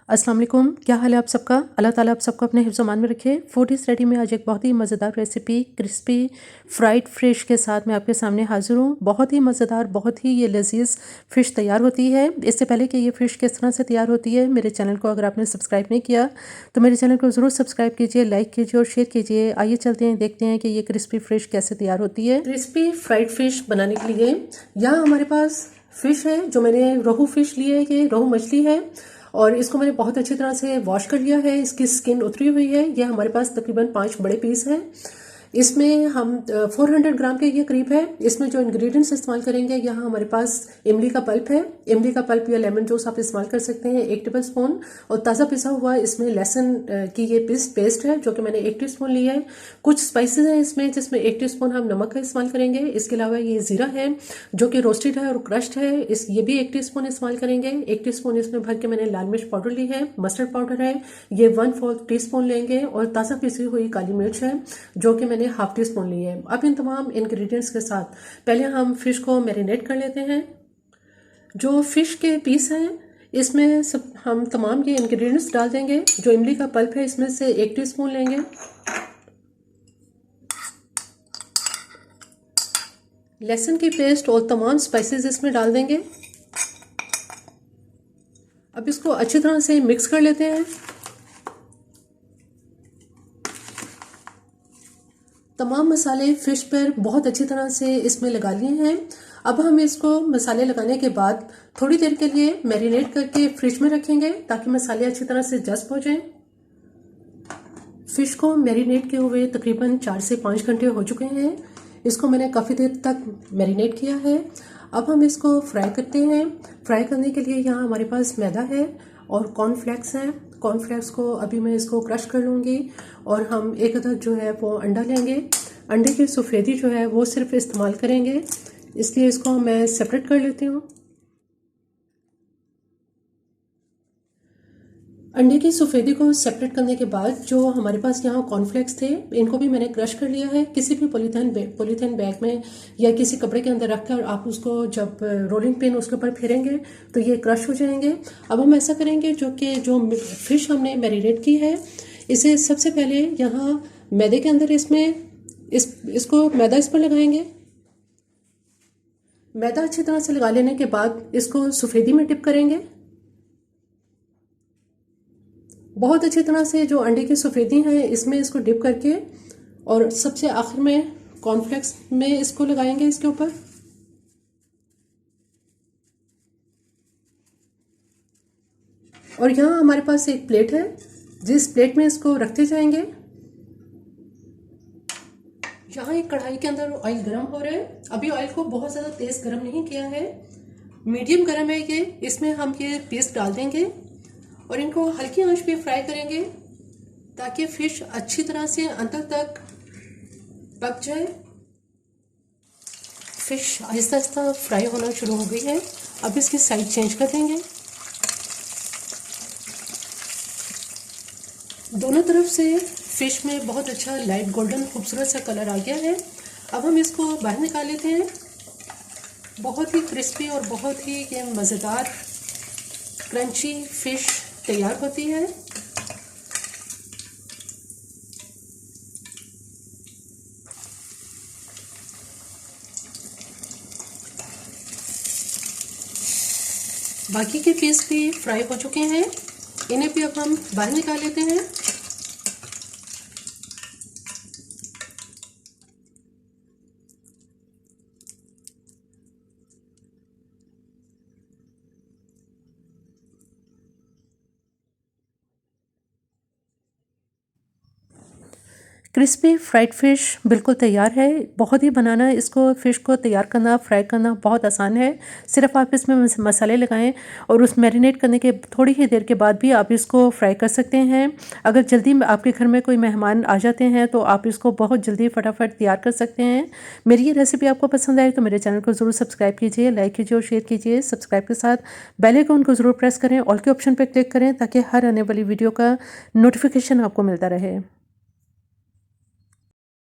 अस्सलाम वालेकुम, क्या हाल है आप सबका। अल्लाह ताला आप सबको अपने हिफ्ज़-ओ-मान में रखे। फूड इज़ रेडी में आज एक बहुत ही मज़ेदार रेसिपी क्रिस्पी फ्राइड फ़िश के साथ मैं आपके सामने हाज़िर हूँ। बहुत ही मज़ेदार, बहुत ही ये लज़ीज़ फ़िश तैयार होती है। इससे पहले कि ये फ़िश किस तरह से तैयार होती है, मेरे चैनल को अगर आपने सब्सक्राइब नहीं किया तो मेरे चैनल को ज़रूर सब्सक्राइब कीजिए, लाइक कीजिए और शेयर कीजिए। आइए चलते हैं, देखते हैं कि ये क्रिस्पी फ़िश कैसे तैयार होती है। क्रिस्पी फ्राइड फ़िश बनाने के लिए यहाँ हमारे पास फ़िश है, जो मैंने रोहू फ़िश ली है, ये रोहू मछली है और इसको मैंने बहुत अच्छी तरह से वॉश कर लिया है। इसकी स्किन उतरी हुई है। ये हमारे पास तकरीबन 5 बड़े पीस हैं। इसमें हम 400 ग्राम के ये करीब है। इसमें जो इंग्रेडिएंट्स इस्तेमाल करेंगे, यहाँ हमारे पास इमली का पल्प है। इमली का पल्प या लेमन जूस आप इस्तेमाल कर सकते हैं 1 टेबल स्पून। और ताज़ा पिसा हुआ इसमें लहसुन की ये पेस्ट है, जो कि मैंने 1 टीस्पून ली है। कुछ स्पाइसेस हैं इसमें, जिसमें 1 टीस्पून हम नमक का इस्तेमाल करेंगे। इसके अलावा ये ज़ीरा है, जो कि रोस्टेड है और क्रश्ड है, ये भी 1 टीस्पून इस्तेमाल करेंगे। 1 टीस्पून इसमें भर के मैंने लाल मिर्च पाउडर ली है। मस्टर्ड पाउडर है, ये 1/4 टीस्पून लेंगे। और ताज़ा पिसी हुई काली मिर्च है, जो कि मैंने हाफ टी स्पून ली है। अब इन तमाम इंग्रेडिएंट्स के साथ पहले हम फिश को मैरिनेट कर लेते हैं। जो फिश के पीस हैं, इसमें सब हम तमाम ये इंग्रेडिएंट्स डाल देंगे। जो इमली का पल्प है, इसमें से 1 टीस्पून लेंगे। लहसुन की पेस्ट और तमाम स्पाइसेस इसमें डाल देंगे। अब इसको अच्छी तरह से मिक्स कर लेते हैं। तमाम मसाले फ़िश पर बहुत अच्छी तरह से इसमें लगा लिए हैं। अब हम इसको मसाले लगाने के बाद थोड़ी देर के लिए मैरिनेट करके फ्रिज में रखेंगे, ताकि मसाले अच्छी तरह से जज़्ब हो जाएं। फ़िश को मैरिनेट किए हुए तकरीबन 4 से 5 घंटे हो चुके हैं। इसको मैंने काफ़ी देर तक मैरिनेट किया है। अब हम इसको फ्राई करते हैं। फ्राई करने के लिए यहाँ हमारे पास मैदा है और कॉर्नफ्लेक्स हैं। कॉर्नफ्लेक्स को अभी मैं इसको क्रश कर लूँगी और हम एक अदद जो है वो अंडा लेंगे। अंडे की सफ़ेदी जो है वो सिर्फ इस्तेमाल करेंगे, इसलिए इसको मैं सेपरेट कर लेती हूँ। अंडे की सफ़ेदी को सेपरेट करने के बाद जो हमारे पास यहाँ कॉर्नफ्लेक्स थे, इनको भी मैंने क्रश कर लिया है। किसी भी पॉलीथीन बैग में या किसी कपड़े के अंदर रखकर आप उसको जब रोलिंग पिन उसके ऊपर फेरेंगे तो ये क्रश हो जाएंगे। अब हम ऐसा करेंगे, जो फिश हमने मैरिनेट की है, इसे सबसे पहले यहाँ मैदे के अंदर इसको मैदा इस पर लगाएंगे। मैदा अच्छी तरह से लगा लेने के बाद इसको सफ़ेदी में डिप करेंगे बहुत अच्छी तरह से। जो अंडे की सफ़ेदी है, इसमें इसको डिप करके और सबसे आखिर में कॉर्नफ्लेक्स में इसको लगाएंगे इसके ऊपर। और यहाँ हमारे पास एक प्लेट है, जिस प्लेट में इसको रखते जाएंगे। यहाँ एक कढ़ाई के अंदर ऑयल गर्म हो रहा है। अभी ऑयल को बहुत ज़्यादा तेज़ गर्म नहीं किया है, मीडियम गर्म है ये। इसमें हम ये पीस डाल देंगे और इनको हल्की आंच पे फ्राई करेंगे, ताकि फ़िश अच्छी तरह से अंदर तक पक जाए। फ़िश आहिस्ता आहिस्ता फ्राई होना शुरू हो गई है। अब इसकी साइड चेंज कर देंगे। दोनों तरफ से फ़िश में बहुत अच्छा लाइट गोल्डन खूबसूरत सा कलर आ गया है। अब हम इसको बाहर निकाल लेते हैं। बहुत ही क्रिस्पी और बहुत ही ये मज़ेदार क्रंची फ़िश तैयार होती है। बाकी के पीस भी फ्राई हो चुके हैं, इन्हें भी अब हम बाहर निकाल लेते हैं। क्रिस्पी फ्राइड फ़िश बिल्कुल तैयार है। बहुत ही बनाना इसको फ़िश को तैयार करना, फ्राई करना बहुत आसान है। सिर्फ आप इसमें मसाले लगाएं और उस मैरिनेट करने के थोड़ी ही देर के बाद भी आप इसको फ्राई कर सकते हैं। अगर जल्दी में आपके घर में कोई मेहमान आ जाते हैं तो आप इसको बहुत जल्दी फटाफट तैयार कर सकते हैं। मेरी ये रेसिपी आपको पसंद आए तो मेरे चैनल को ज़रूर सब्सक्राइब कीजिए, लाइक कीजिए और शेयर कीजिए। सब्सक्राइब के साथ बेल आइकन को ज़रूर प्रेस करें, ऑल के ऑप्शन पर क्लिक करें, ताकि हर आने वाली वीडियो का नोटिफिकेशन आपको मिलता रहे।